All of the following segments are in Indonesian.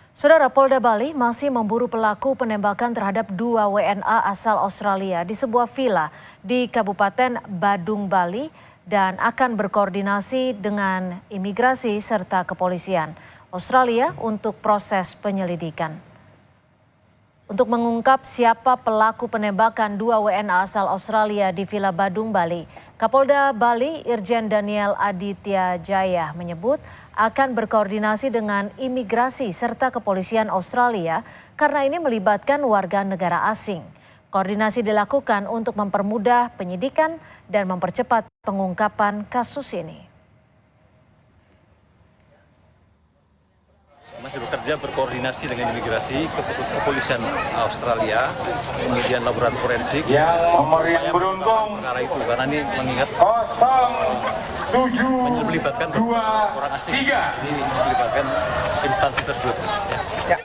Saudara, Polda Bali masih memburu pelaku penembakan terhadap 2 WNA asal Australia di sebuah villa di Kabupaten Badung, Bali dan akan berkoordinasi dengan imigrasi serta kepolisian Australia untuk proses penyelidikan. Untuk mengungkap siapa pelaku penembakan 2 WNA asal Australia di Villa Badung, Bali, Kapolda Bali Irjen Daniel Aditya Jaya menyebut akan berkoordinasi dengan imigrasi serta kepolisian Australia karena ini melibatkan warga negara asing. Koordinasi dilakukan untuk mempermudah penyidikan dan mempercepat pengungkapan kasus ini. Masih bekerja berkoordinasi dengan imigrasi, kepolisian Australia, kemudian laboratorium forensik. Yang nomor yang beruntung perkara itu karena ini mengingat 07 melibatkan 2 orang asing, 3. jadi melibatkan instansi tersebut. Ya.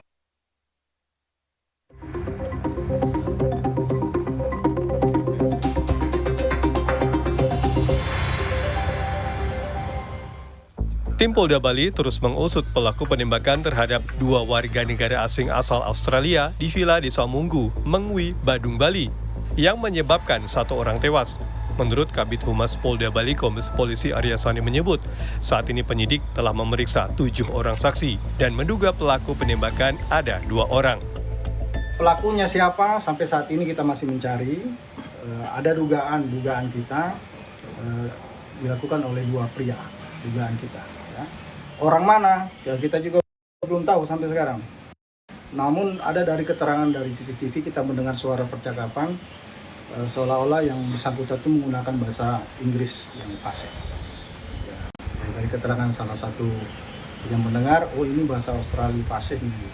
Tim Polda Bali terus mengusut pelaku penembakan terhadap 2 warga negara asing asal Australia di Villa Desa Munggu, Mengwi, Badung, Bali, yang menyebabkan 1 orang tewas. Menurut Kabid Humas Polda Bali Kombes Polisi Arya Sani menyebut, saat ini penyidik telah memeriksa 7 orang saksi dan menduga pelaku penembakan ada 2 orang. Pelakunya siapa sampai saat ini kita masih mencari. Ada dugaan kita dilakukan oleh 2 pria, dugaan kita. Ya. Orang mana? Ya kita juga belum tahu sampai sekarang. Namun ada dari keterangan dari CCTV kita mendengar suara percakapan seolah-olah yang bersangkutan itu menggunakan bahasa Inggris yang fasih. Ya, dari keterangan salah satu yang mendengar, oh ini bahasa Australia fasih nih.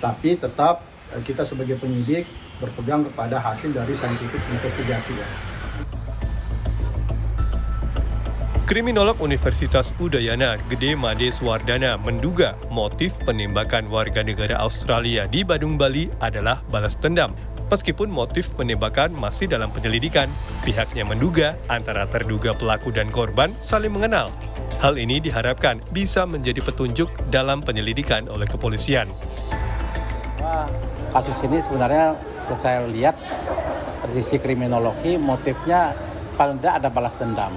Tapi tetap kita sebagai penyidik berpegang kepada hasil dari scientific investigasi ya. Kriminolog Universitas Udayana Gede Made Swardana menduga motif penembakan warga negara Australia di Badung, Bali adalah balas dendam. Meskipun motif penembakan masih dalam penyelidikan, pihaknya menduga antara terduga pelaku dan korban saling mengenal. Hal ini diharapkan bisa menjadi petunjuk dalam penyelidikan oleh kepolisian. Kasus ini sebenarnya saya lihat dari sisi kriminologi motifnya paling tidak ada balas dendam.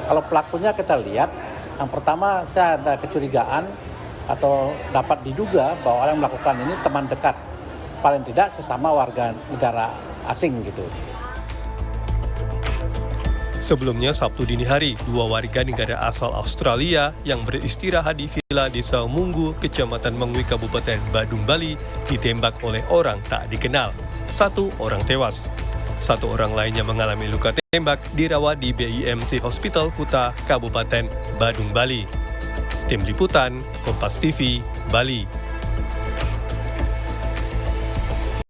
Kalau pelakunya kita lihat, yang pertama saya ada kecurigaan atau dapat diduga bahwa orang yang melakukan ini teman dekat, paling tidak sesama warga negara asing gitu. Sebelumnya Sabtu dini hari, 2 warga negara asal Australia yang beristirahat di Villa Desa Munggu, Kecamatan Mengwi, Kabupaten Badung, Bali, ditembak oleh orang tak dikenal. 1 orang tewas. 1 orang lainnya mengalami luka tembak dirawat di BIMC Hospital Kuta, Kabupaten Badung, Bali. Tim Liputan, Kompas TV, Bali.